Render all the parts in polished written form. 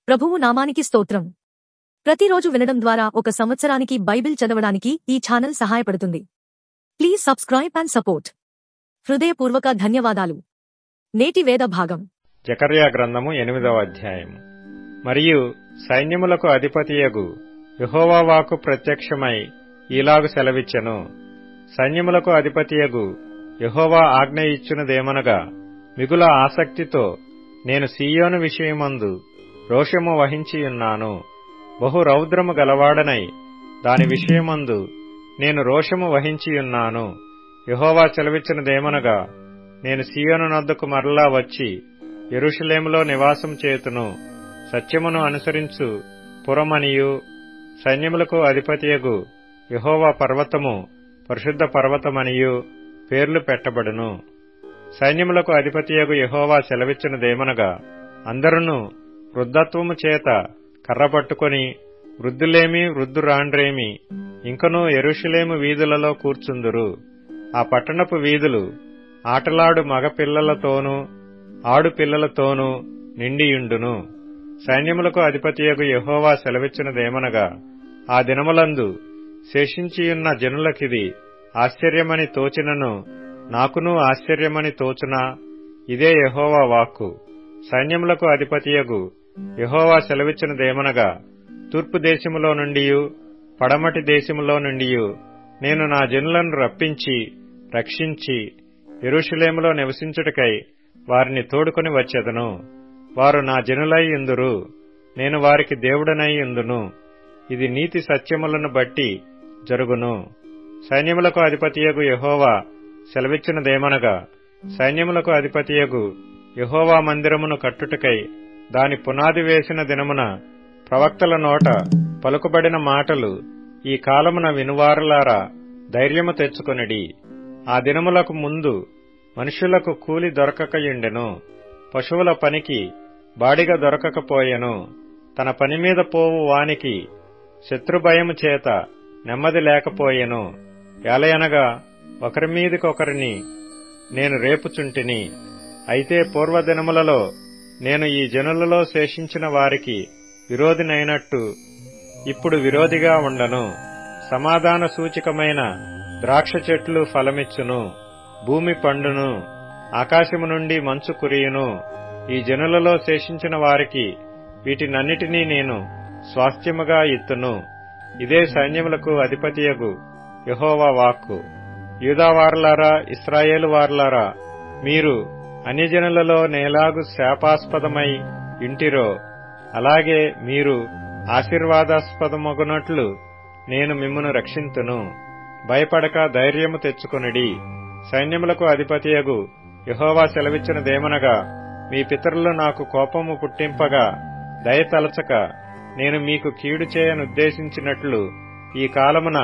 ప్రభువు నామానికి స్తోత్రం. ప్రతిరోజు వినడం ద్వారా ఒక సంవత్సరానికి బైబిల్ చదవడానికి ఈ ఛానల్ సహాయపడుతుంది. Please subscribe and support. హృదయపూర్వక ధన్యవాదాలు. నేటి వేద భాగం జకర్యా గ్రంథము 8వ అధ్యాయము. మరియు సైన్యములకు అధిపతియగు యెహోవా వాక్కు ప్రత్యక్షమై ఈలాగు సెలవిచ్చెను. సైన్యములకు అధిపతియగు యెహోవా ఆజ్ఞ ఇచ్చునదేమనగా, మిగుల ఆసక్తితో నేను సీయోను విషయమందు రోషము వహించియున్నాను. బహు రౌద్రము గలవాడనై దాని విషయమందు నేను రోషము వహించియున్నాను. యెహోవా సెలవిచ్చినదేమనగా, నేను సీయోను నొద్దకు మరలా వచ్చి యెరూషలేములో నివాసం చేతును. సత్యమును అనుసరించు పురమనియు సైన్యములకు అధిపతియగు యెహోవా పర్వతము పరిశుద్ధ పర్వతమనియు పేర్లు పెట్టబడును. సైన్యములకు అధిపతియగు యెహోవా సెలవిచ్చినదేమనగా, అందరును వృద్ధత్వము చేత కర్ర పట్టుకొని వృద్ధులేమి వృద్ధురాండ్రేమి ఇంకనూ యెరూషలేము వీధులలో కూర్చుందురు. ఆ పట్టణపు వీధులు ఆటలాడు మగపిల్లలతోనూ ఆడుపిల్లలతోనూ నిండియుండును. సైన్యములకు అధిపతియగు యెహోవా సెలవిచ్చినదేమనగా, ఆ దినములందు శేషించియున్న జనులకిది ఆశ్చర్యమని తోచినను నాకునూ ఆశ్చర్యమని తోచునా? ఇదే యెహోవా వాక్కు. సైన్యములకు అధిపతియగు యెహోవా సెలవిచ్చినదేమనగా, తూర్పు దేశములో నుండియు పడమటి దేశములో నుండియు నేను నా జనులను రప్పించి రక్షించి యెరూషలేములో నివసించుటకై వారిని తోడుకొని వచ్చెదను. వారు నా జనులై యుందురు, నేను వారికి దేవుడనై యుందును. ఇది నీతి సత్యములను బట్టి జరుగును. సైన్యములకు అధిపతియగు యెహోవా సెలవిచ్చినదేమనగా, సైన్యములకు అధిపతియగు యెహోవా మందిరమును కట్టుటకై దాని పునాది వేసిన దినమున ప్రవక్తల నోట పలుకుబడిన మాటలు ఈ కాలమున వినువారలారా ధైర్యము తెచ్చుకొనిడి. ఆ దినములకు ముందు మనుషులకు కూలి దొరకకయుండెను, పశువుల పనికి బాడిగ దొరకకపోయెను. తన పనిమీద పోవు వానికి శత్రుభయము చేత నెమ్మది లేకపోయెను. ఏలయనగా ఒకరి మీదికొకరిని నేను రేపుచుంటిని. అయితే పూర్వదినములలో నేను ఈ జనులలో శేషించిన వారికి విరోధినైనట్టు ఇప్పుడు విరోధిగా ఉండను. సమాధాన సూచికమైన ద్రాక్ష చెట్లు ఫలమిచ్చును, భూమి పండును, ఆకాశము నుండి మంచు కురియును. ఈ జనులలో శేషించిన వారికి వీటినన్నిటినీ నేను స్వాస్థ్యముగా ఇత్తును. ఇదే సైన్యములకు అధిపతియగు యెహోవా వాక్కు. యూదావారలారా, ఇశ్రాయేలు వారలారా, మీరు అన్యజనులలో నేలాగు శాపాస్పదమై ఇంటిరో అలాగే మీరు ఆశీర్వాదాస్పదమగునట్లు నేను మిమ్మును రక్షింతును. భయపడక ధైర్యము తెచ్చుకొనిడి. సైన్యములకు అధిపతియగు యెహోవా సెలవిచ్చినదేమనగా, మీ పితరులు నాకు కోపము పుట్టింపగా దయతలచక నేను మీకు కీడు చేయనుద్దేశించినట్లు ఈ కాలమున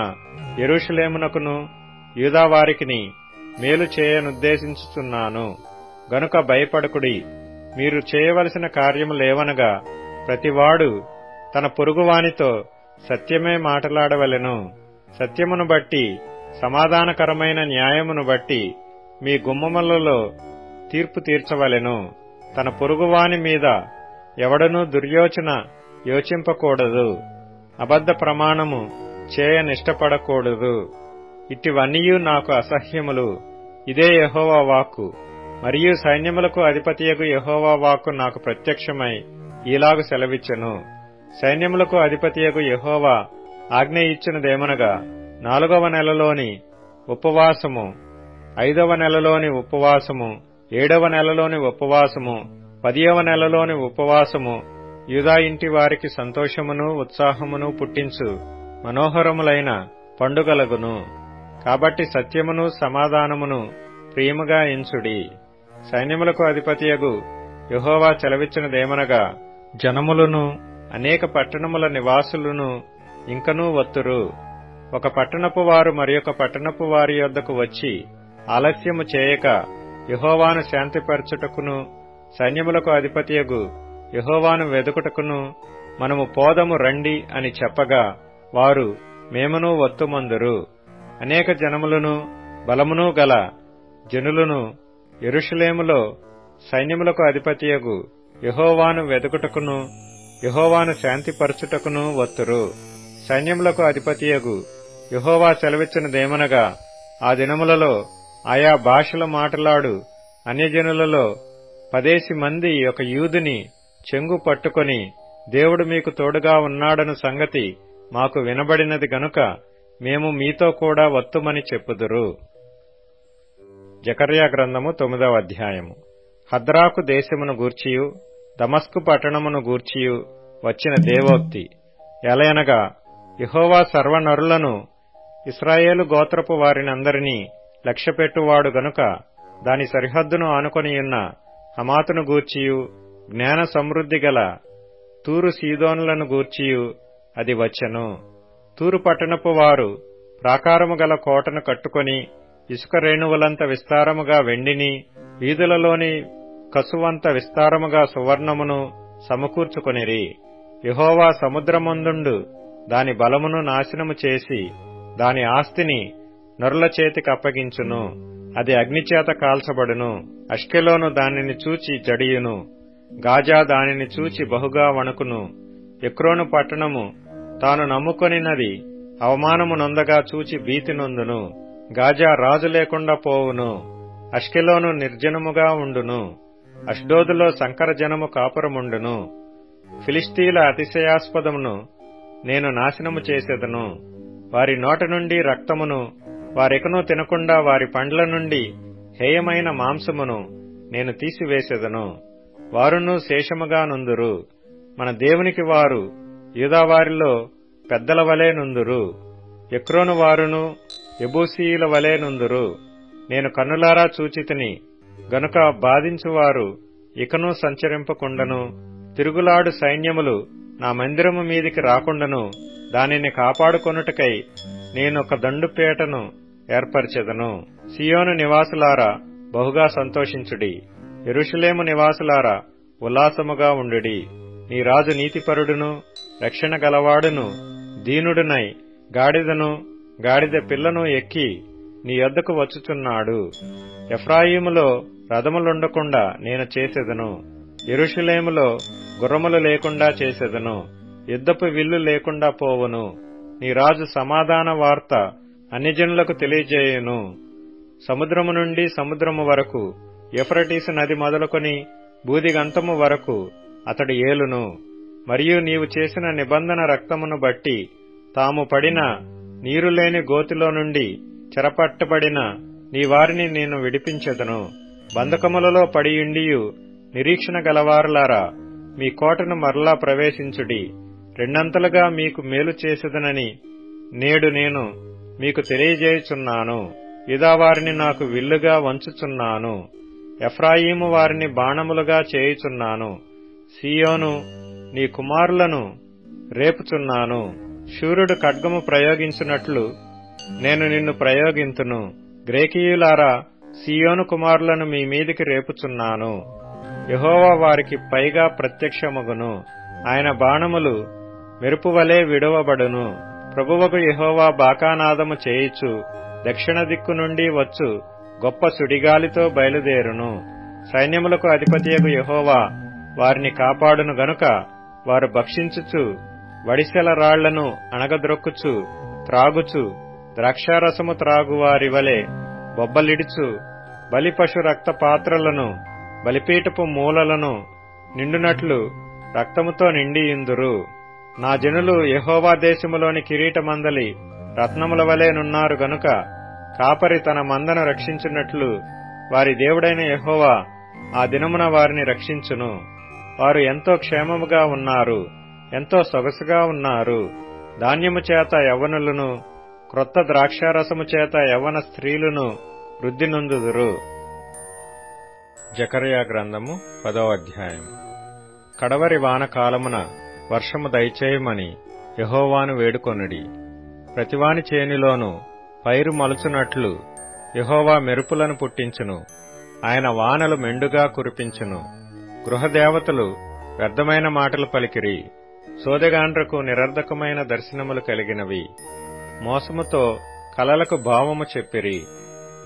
యెరూషలేమునకును యూదావారికిని మేలు చేయనుద్దేశించుచున్నాను. గనుక భయపడకుడి. మీరు చేయవలసిన కార్యములేవనగా, ప్రతివాడు తన పొరుగువానితో సత్యమే మాటలాడవలెను. సత్యమును బట్టి సమాధానకరమైన న్యాయమును బట్టి మీ గుమ్మములలో తీర్పు తీర్చవలెను. తన పొరుగువాని మీద ఎవడనూ దుర్యోచన యోచింపకూడదు. అబద్ధ ప్రమాణము చేయనిష్టపడకూడదు. ఇటివన్నీయు నాకు అసహ్యములు. ఇదే యెహోవా వాక్కు. మరియు సైన్యములకు అధిపతియగు యెహోవా వాక్కు నాకు ప్రత్యక్షమై ఈలాగు సెలవిచ్చెను. సైన్యములకు అధిపతియగు యెహోవా ఆజ్ఞ ఇచ్చినదేమనగా, 4వ నెలలోని ఉపవాసము, 5వ నెలలోని ఉపవాసము, 7వ నెలలోని ఉపవాసము, 10వ నెలలోని ఉపవాసము యూదా ఇంటి వారికి సంతోషమును ఉత్సాహమును పుట్టించు మనోహరములైన పండుగలగును. కాబట్టి సత్యమును సమాధానమును ప్రియముగా ఎంచుడి. సైన్యములకు అధిపతియగు యెహోవా సెలవిచ్చినదేమనగా, జనములను అనేక పట్టణముల నివాసులను ఇంకనూ వత్తురు. ఒక పట్టణపు వారు మరియొక పట్టణపు వారి యొద్దకు వచ్చి ఆలస్యము చేయక యెహోవాను శాంతిపరచుటకును సైన్యములకు అధిపతియగు యెహోవాను వెదుకుటకును మనము పోదము రండి అని చెప్పగా వారు మేమును వత్తుమందురు. అనేక జనములను బలమును గల జనులను యెరూషలేములో సైన్యములకు అధిపతియగు యెహోవాను వెదుకుటకును యెహోవాను శాంతిపరచుటకును వత్తురు. సైన్యములకు అధిపతియగు యెహోవా సెలవిచ్చినదేమనగా, ఆ దినములలో ఆయా భాషల మాటలాడు అన్యజనులలో 10 మంది ఒక యూదుని చెంగు పట్టుకొని, దేవుడు మీకు తోడుగా ఉన్నాడను సంగతి మాకు వినబడినది గనుక మేము మీతో కూడా వత్తుమని చెప్పుదురు. జకర్యా గ్రంథము 9వ అధ్యాయము. హద్రాకు దేశమును గూర్చియు దమస్కు పట్టణమును గూర్చియు వచ్చిన దేవోక్తి. ఎలయనగా, యెహోవా సర్వనరులను ఇశ్రాయేలు గోత్రపు వారినందరినీ లక్ష్యపెట్టువాడు గనుక దాని సరిహద్దును ఆనుకొనియున్న హమాతును గూర్చియు జ్ఞాన సమృద్ధి గల తూరు సీదోనులను గూర్చియు అది వచ్చెను. తూరు పట్టణపు వారు ప్రాకారము గల కోటను కట్టుకొని ఇసుక రేణువులంత విస్తారముగా వెండిని, వీధులలోని కసువంత విస్తారముగా సువర్ణమును సమకూర్చుకొనిరి. యెహోవా సముద్రమందుండు దాని బలమును నాశనము చేసి దాని ఆస్తిని నరుల చేతికి అప్పగించును. అది అగ్నిచేత కాల్చబడును. అష్కెలోను దానిని చూచి జడియును. గాజా దానిని చూచి బహుగా వణుకును. ఎక్రోను పట్టణము తాను నమ్ముకొనినది అవమానము నొందగా చూచి భీతి నొందును. గాజా రాజు లేకుండా పోవును. అష్కెలోను నిర్జనముగా ఉండును. అష్డోదులో సంకరజనము కాపురముండును. ఫిలిష్తీల అతిశయాస్పదమును నేను నాశనము చేసేదను. వారి నోట నుండి రక్తమును, వారెకనూ తినకుండా వారి పండ్ల నుండి హేయమైన మాంసమును నేను తీసివేసేదను. వారును శేషముగా నుందురు. మన దేవునికి వారు యూదావారిలో పెద్దల వలె నుందురు. ఎక్రోను వారును యెబూసీయుల వలె నుందురు. నేను కన్నులారా చూచితిని గనుక బాధించువారు ఇకను సంచరింపకుండను. తిరుగులాడు సైన్యములు నా మందిరము మీదికి రాకుండను. దానిని కాపాడుకొనుటకై నేనొక దండుపేటను ఏర్పరచెదను. సియోను నివాసులారా బహుగా సంతోషించుడి. యెరూషలేము నివాసులారా ఉల్లాసముగా ఉండుడి. నీ రాజు నీతిపరుడును రక్షణ గలవాడును దీనుడునై గాడిదను గాడిద పిల్లను ఎక్కి నీ యొద్దకు వచ్చుచున్నాడు. ఎఫ్రాయిములో రథములుండకుండా నేను చేసెదను. యెరూషలేములో గుర్రములు లేకుండా చేసెదను. యుద్ధపు విల్లు లేకుండా పోవును. నీ రాజు సమాధాన వార్త అన్యజనులకు తెలియజేయును. సముద్రము నుండి సముద్రము వరకు, యూఫ్రటీసు నది మొదలుకొని బూదిగంతము వరకు అతడు ఏలును. మరియు నీవు చేసిన నిబంధన రక్తమును బట్టి తాము పడిన నీరులేని గోతిలో నుండి చెరపట్టబడిన నీ వారిని నేను విడిపించెదను. బంధకములలో పడియుండియు నిరీక్షణ గలవారులారా మీ కోటను మరలా ప్రవేశించుడి. రెండంతలుగా మీకు మేలు చేసేదనని నేడు నేను మీకు తెలియజేయుచున్నాను. యూదావారిని నాకు విల్లుగా వంచుచున్నాను. ఎఫ్రాయిము వారిని బాణములుగా చేయుచున్నాను. సీయోను నీ కుమారులను రేపుచున్నాను. శూరుడు ఖడ్గము ప్రయోగించున్నట్లు నేను నిన్ను ప్రయోగింతును. గ్రేకీయులారా సీయోను కుమారులను మీ మీదికి రేపుచున్నాను. యెహోవా వారికి పైగా ప్రత్యక్షమగును. ఆయన బాణములు మెరుపువలే విడువబడును. ప్రభువకు యెహోవా బాకానాదము చేయిచు దక్షిణ దిక్కు నుండి వచ్చు గొప్ప సుడిగాలితో బయలుదేరును. సైన్యములకు అధిపతియగు యెహోవా వారిని కాపాడును గనుక వారు భక్షించుచు వడిసెల రాళ్లను అణగద్రొక్కుచు త్రాగుచు ద్రాక్షారసము త్రాగువారి వలె బొబ్బలిడుచు బలిపశు రక్త పాత్రలను బలిపీఠపు మూలలను నిండునట్లు రక్తముతో నిండియుందురు. నా జనులు యెహోవా దేశములోని కిరీటమందలి రత్నముల వలె నున్నారు గనుక కాపరి తన మందను రక్షించున్నట్లు వారి దేవుడైన యెహోవా ఆ దినమున వారిని రక్షించును. వారు ఎంతో క్షేమముగా ఉన్నారు, ఎంతో సొగసుగా ఉన్నారు. ధాన్యము చేత యవ్వనులను, క్రొత్త ద్రాక్షారసము చేత యవ్వన స్త్రీలను వృద్ధి నొందుదురు. జకర్యా గ్రంథము 10వ అధ్యాయం. కడవరి వానకాలమున వర్షము దయచేయమని యెహోవాను వేడుకొనుడి. ప్రతివాని చేనిలోను పైరు మలుచునట్లు యెహోవా మెరుపులను పుట్టించును. ఆయన వానలు మెండుగా కురిపించును. గృహదేవతలు వ్యర్థమైన మాటలు పలికిరి. సోదెగాండ్రకు నిరర్ధకమైన దర్శనములు కలిగినవి. మోసముతో కలలకు భావము చెప్పిరి.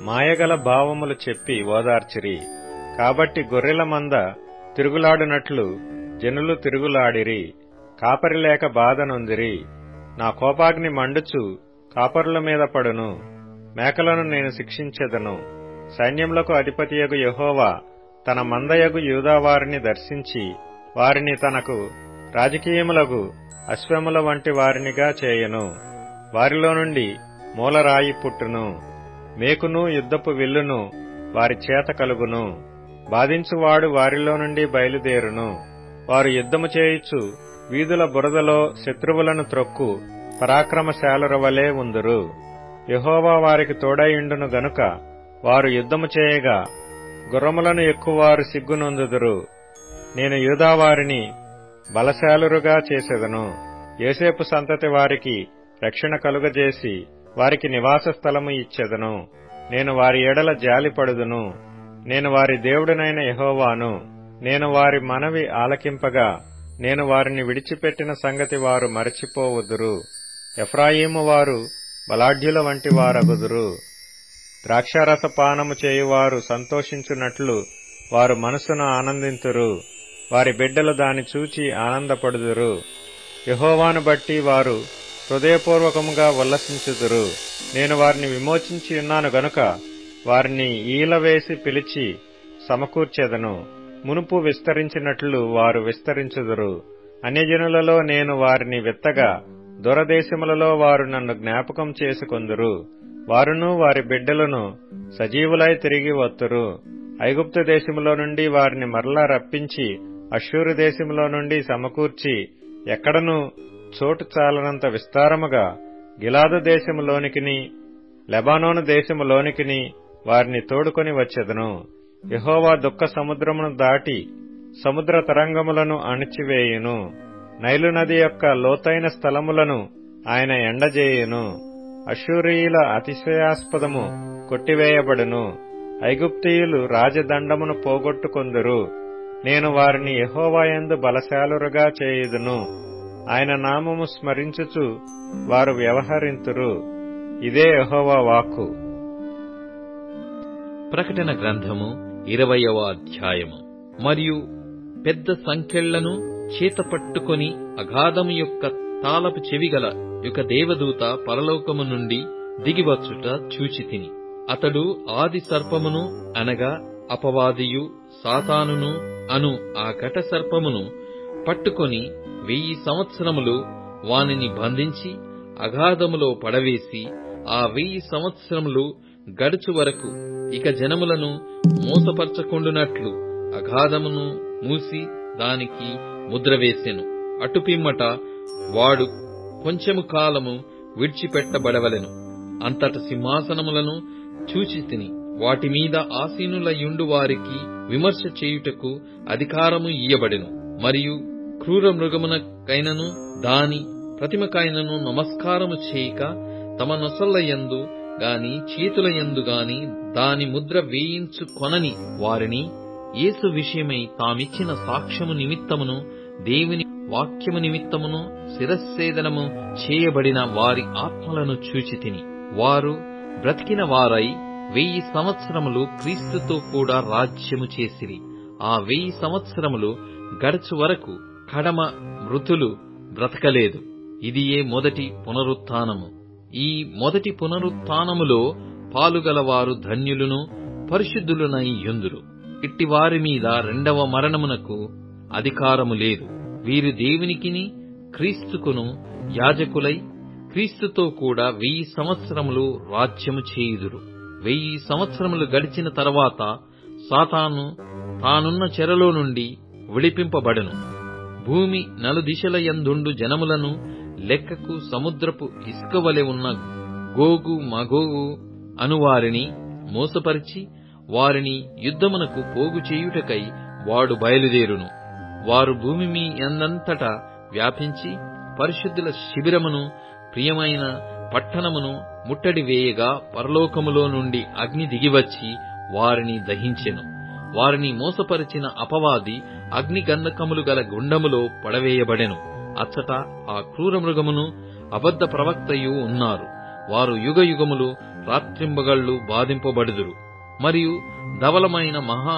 మాయగల భావములు చెప్పి ఓదార్చిరి. కాబట్టి గొర్రెల మంద తిరుగులాడునట్లు జనులు తిరుగులాడిరి. కాపరి లేక బాధ నొందిరి. నా కోపాగ్ని మండుచు కాపరుల మీద పడును. మేకలను నేను శిక్షించెదను. సైన్యములకు అధిపతియగు యెహోవా తన మందయగు యూదావారిని దర్శించి వారిని తనకు రాజకీయములగు అశ్వముల వంటి వారినిగా చేయను. వారిలో నుండి మూలరాయి పుట్టును. మేకును యుద్ధపు విల్లును వారి చేత కలుగును. బాధించువాడు వారిలో నుండి బయలుదేరును. వారు యుద్ధము చేయుచు వీధుల బురదలో శత్రువులను త్రొక్కు పరాక్రమశాలుర వలె ఉందురు. యెహోవా వారికి తోడైయుండును గనుక వారు యుద్ధము చేయగా గుర్రములను ఎక్కువారు సిగ్గునొందుదురు. నేను యూదావారిని బలశాలురుగా చేసెదను. యోసేపు సంతతి వారికి రక్షణ కలుగజేసి వారికి నివాస స్థలము ఇచ్చెదను. నేను వారి ఎడల జాలిపడుదును. నేను వారి దేవుడనైన యెహోవాను. నేను వారి మనవి ఆలకింపగా నేను వారిని విడిచిపెట్టిన సంగతి వారు మరచిపోవుదురు. ఎఫ్రాయిము వారు బలాఢ్యుల వంటి వారగుదురు. ద్రాక్షారసపానము చేయువారు సంతోషించున్నట్లు వారు మనసును ఆనందింతురు. వారి బిడ్డలు దాని చూచి ఆనందపడుదురు. యెహోవాను బట్టి వారు హృదయపూర్వకముగా ఉల్లసించుదురు. నేను వారిని విమోచించి ఉన్నాను గనుక వారిని ఈలవేసి పిలిచి సమకూర్చెదను. మునుపు విస్తరించినట్లు వారు విస్తరించుదురు. అన్యజనులలో నేను వారిని విత్తగా దూరదేశములలో వారు నన్ను జ్ఞాపకం చేసుకొందురు. వారును వారి బిడ్డలను సజీవులై తిరిగి వత్తురు. ఐగుప్తు దేశములో నుండి వారిని మరలా రప్పించి అష్షూరు దేశములో నుండి సమకూర్చి ఎక్కడనూ చోటు చాలనంత విస్తారముగా గిలాదు దేశములోనికిని లెబానోను దేశములోనికిని వారిని తోడుకొని వచ్చెదను. యెహోవా దుఃఖ సముద్రమును దాటి సముద్ర తరంగములను అణిచివేయును. నైలు నది యొక్క లోతైన స్థలములను ఆయన ఎండజేయును. అష్షూరీయుల అతిశయాస్పదము కొట్టివేయబడును. ఐగుప్తీయులు రాజదండమును పోగొట్టుకొందురు. నేను వారిని యెహోవాయందు బలశాలురుగా చేయుదును. ఆయన నామము స్మరించుచు వారు వ్యవహరింతురు. ఇదే యెహోవా వాక్కు. ప్రకటన గ్రంథము 20వ అధ్యాయము. మరియు పెద్ద సంకెళ్లను చేతపట్టుకొని అగాధము యొక్క తాళపు చెవిగల యొక్క దేవదూత పరలోకము నుండి దిగివచ్చుట చూచితిని. అతడు ఆది సర్పమును అనగా అపవాదియు సాతానును అను ఆ ఘట సర్పమును పట్టుకొని 1000 సంవత్సరములు వానిని బంధించి అగాధములో పడవేసి ఆ 1000 సంవత్సరములు గడుచు వరకు ఇక జనములను మోసపరచకుండునట్లు అగాధమును మూసి దానికి ముద్రవేసెను. అటుపిమ్మట వాడు కొంచెము కాలము విడిచిపెట్టబడవలెను. అంతట సింహాసనములను చూచితిని. వాటి మీద ఆసీనులయుండు వారికి విమర్శ చేయుటకు అధికారము ఇయ్యబడెను. మరియు క్రూర మృగమునకైనను దాని ప్రతిమకైనను నమస్కారము చేయక తమ నొసళ్లయందు గాని చేతులయందు గాని దాని ముద్ర వేయించుకొనని వారిని యేసు విషయమై తామిచ్చిన సాక్ష్యము నిమిత్తమును దేవుని వాక్యము నిమిత్తమును శిరస్సేదనము చేయబడిన వారి ఆత్మలను చూచితిని. వారు బ్రతికిన వారై 1000 సంవత్సరములు క్రీస్తుతో కూడా రాజ్యము చేసిరి. ఆ 1000 సంవత్సరములు గడచు వరకు కడమ మృతులు బ్రతకలేదు. ఇదియే మొదటి పునరుత్థానము. ఈ మొదటి పునరుత్థానములో పాలుగలవారు ధన్యులను పరిశుద్ధులునై యుందురు. ఇట్టి వారి మీద రెండవ మరణమునకు అధికారము లేదు. వీరు దేవునికిని క్రీస్తుకును యాజకులై క్రీస్తుతో కూడా 1000 సంవత్సరములు రాజ్యము చేయుదురు. 1000 సంవత్సరములు గడిచిన తరువాత సాతాను తానున్న చెరలో నుండి విడిపింపబడెను. భూమి నలుదిశల యందుండు జనములను లెక్కకు సముద్రపు ఇసుకవలె ఉన్న గోగు మగోగు అనువారిని మోసపరిచి వారిని యుద్ధమునకు పోగు చేయుటకై వాడు బయలుదేరును. వారు భూమి మీ యందంతటా వ్యాపించి పరిశుద్ధుల శిబిరమును ప్రియమైన పట్టణమును ముట్టడి వేయగా పరలోకములో నుండి అగ్ని దిగివచ్చి వారిని దహించెను. వారిని మోసపరిచిన అపవాది అగ్నిగంధకములు గల గుండములో పడవేయబడెను. అచ్చట ఆ క్రూర మృగమును అబద్ధ ప్రవక్తయు ఉన్నారు. వారు యుగయుగములు రాత్రింబగళ్లు బాధింపబడుదురు. మరియు ధవలమైన మహా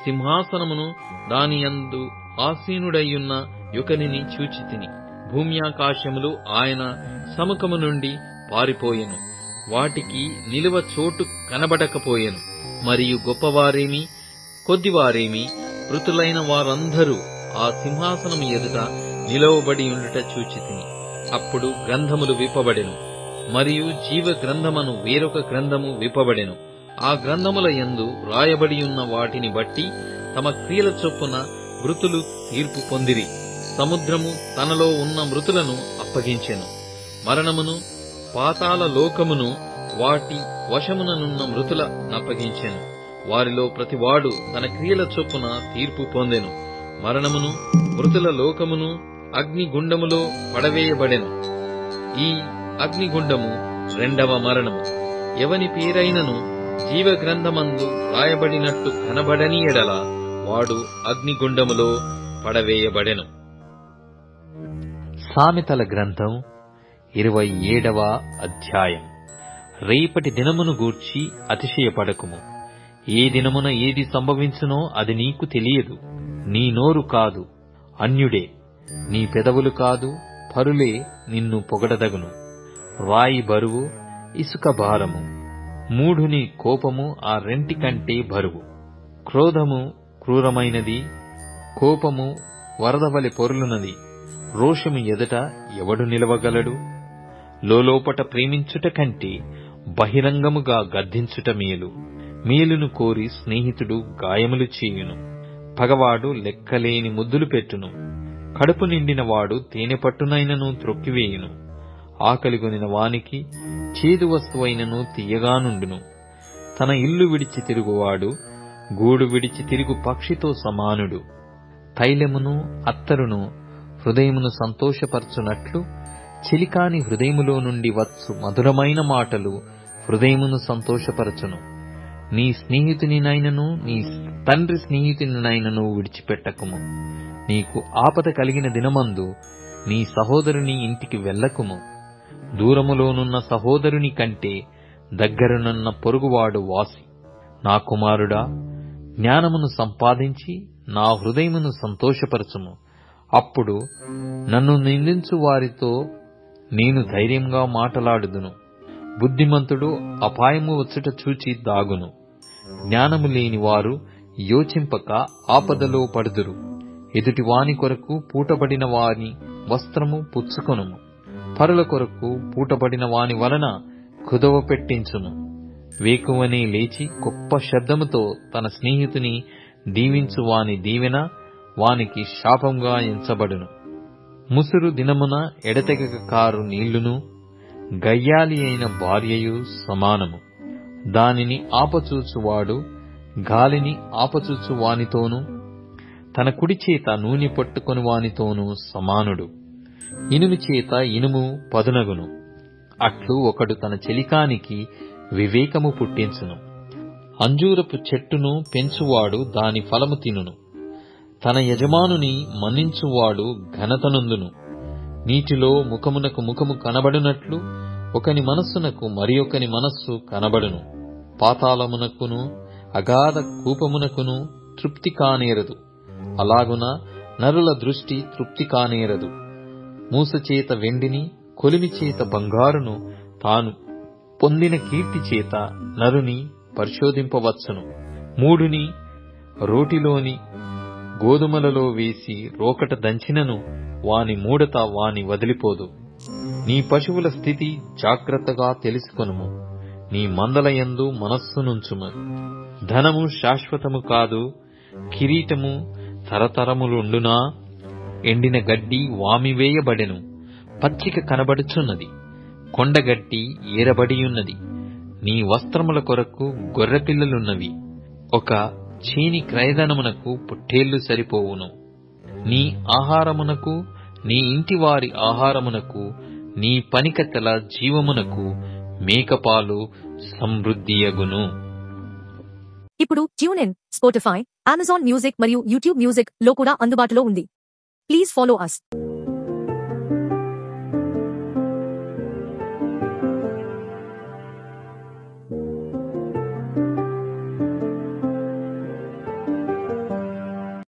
సింహాసనమును దానియందు ఆసీనుడయ్యున్న యొకనిని చూచితిని. భూమ్యాకాశములు ఆయన సముఖము నుండి పారిపోయెను. వాటికి నిలువ చోటు కనబడకపోయెను. మరియు గొప్పవారేమి కొద్దివారేమి మృతులైన వారందరూ ఆ సింహాసనము ఎదుట నిలవబడి ఉండుట చూచితిని. అప్పుడు గ్రంథములు విప్పబడెను. మరియు జీవ గ్రంథమను వేరొక గ్రంథము విప్పబడెను. ఆ గ్రంథముల యందు రాయబడి ఉన్న వాటిని బట్టి తమ క్రియల చొప్పున మృతులు తీర్పు పొందిరి. సముద్రము తనలో ఉన్న మృతులను అప్పగించెను. మరణమును పాతాళ లోకమును వాటి వశముననున్న మృతుల నప్పగించెను. వారిలో ప్రతివాడు తన క్రియల చొప్పున తీర్పు పొందెను. మరణమును మృతుల లోకమును అగ్నిగుండములో పడవేయబడెను. ఈ అగ్నిగుండము రెండవ మరణము. ఎవని పేరైనను జీవగ్రంథమందు రాయబడినట్టు కనబడని ఎడల వాడు అగ్నిగుండములో పడవేయబడెను. సామెతల గ్రంథం 27వ అధ్యాయం. రేపటి దినమును గూర్చి అతిశయపడకుము. ఏ దినమున ఏది సంభవించునో అది నీకు తెలియదు. నీ నోరు కాదు, అన్యుడే. నీ పెదవులు కాదు, పరులే నిన్ను పొగడదగును. రాయి బరువు, ఇసుక భారము. మూఢుని కోపము ఆ రెంటి కంటే బరువు. క్రోధము క్రూరమైనది, కోపము వరదవలి పొర్లునది. రోషము ఎదుట ఎవడు నిలవగలడు? లోలోపట ప్రేమించుట కంటే బహిరంగముగా గద్దించుట మేలు. మేలును కోరి స్నేహితుడు గాయములు చేయును. పగవాడు లెక్కలేని ముద్దులు పెట్టును. కడుపు నిండిన వాడు తేనెపట్టునైనను త్రొక్కివేయును. ఆకలిగొనిన వానికి చేదు వస్తువైనను తీయగానుండును. తన ఇల్లు విడిచి తిరుగువాడు గూడు విడిచి తిరుగు పక్షితో సమానుడు. తైలమును అత్తరును హృదయమును సంతోషపరచునట్లు చిలికాని హృదయములో నుండి వచ్చు మధురమైన మాటలు హృదయమును సంతోషపరచును. నీ స్నేహితునినైనను నీ తండ్రి స్నేహితునినైనను విడిచిపెట్టకుము. నీకు ఆపద కలిగిన దినమందు నీ సహోదరుని ఇంటికి వెళ్ళకుము. దూరములోనున్న సహోదరుని కంటే దగ్గరనున్న పొరుగువాడు వాసి. నా కుమారుడా, జ్ఞానమును సంపాదించి నా హృదయమును సంతోషపరచుము. అప్పుడు నన్ను నిందించు వారితో నేను ధైర్యంగా మాటలాడుదును. బుద్ధిమంతుడు అపాయము వచ్చుట చూచి దాగును. జ్ఞానము లేని వారు యోచింపక ఆపదలో పడుదురు. ఎదుటి వాని కొరకు పూటబడిన వాని వస్త్రము పుచ్చుకొనుము. పరుల కొరకు పూటబడిన వాని వలన కుదవ పెట్టించును. వేకువనే లేచి గొప్ప శబ్దముతో తన స్నేహితుని దీవించు వాని దీవెన వానికి శాపంగా ఎంచబడును. ముసురు దినమున ఎడతెగక కారు నీళ్లును గయ్యాలి అయిన భార్యయు సమానము. దానిని ఆపచూచువాడు గాలిని ఆపచూచు వానితోనూ తన కుడి చేత నూనె పట్టుకొని వానితోనూ సమానుడు. ఇనుము చేత ఇనుము పదునగును. అట్లు ఒకడు తన చెలికానికి వివేకము పుట్టించును. అంజూరపు చెట్టును పెంచువాడు దాని ఫలము తినును. తన యజమానుని మన్నించువాడు ఘనతనందును. నీటిలో ముఖమునకు ముఖము కనబడినట్లు ఒకని మనస్సునకు మరి ఒకని మనస్సు కనబడును. పాతాళమునకును అగాధ కూపమునకును తృప్తి కానేరదు. అలాగున నరుల దృష్టి తృప్తి కానేరదు. మూసచేత వెండిని, కొలిమి చేత బంగారును, తాను పొందిన కీర్తి చేత నరుని పరిశోధింపవచ్చును. మూఢుని రోటిలోని గోధుమలలో వేసి రోకట దంచినను వాని మూఢత వాని వదిలిపోదు. నీ పశువుల స్థితి జాగ్రత్తగా తెలుసుకొనుము. నీ మందలయందు మనస్సునుంచుము. ధనము శాశ్వతము కాదు, కిరీటము తరతరములుండునా? ఎండిన గడ్డి వామివేయబడెను, పచ్చిక కనబడుచున్నది. కొండగడ్డి ఏరబడియున్నది. నీ వస్త్రముల కొరకు గొర్రెపిల్లలున్నవి. ఒక చేని క్రయధనమునకు పొట్టేళ్లు సరిపోవును. నీ ఆహారమునకు, నీ ఇంటివారి ఆహారమునకు, నీ పనికత్తెల జీవమునకు మేకపాలు సమృద్ధియగును. ఇప్పుడు ట్యూన్ఇన్, స్పాటిఫై, అమెజాన్ మ్యూజిక్ మరియు యూట్యూబ్ మ్యూజిక్ లో కూడా అందుబాటులో ఉంది. Please follow us.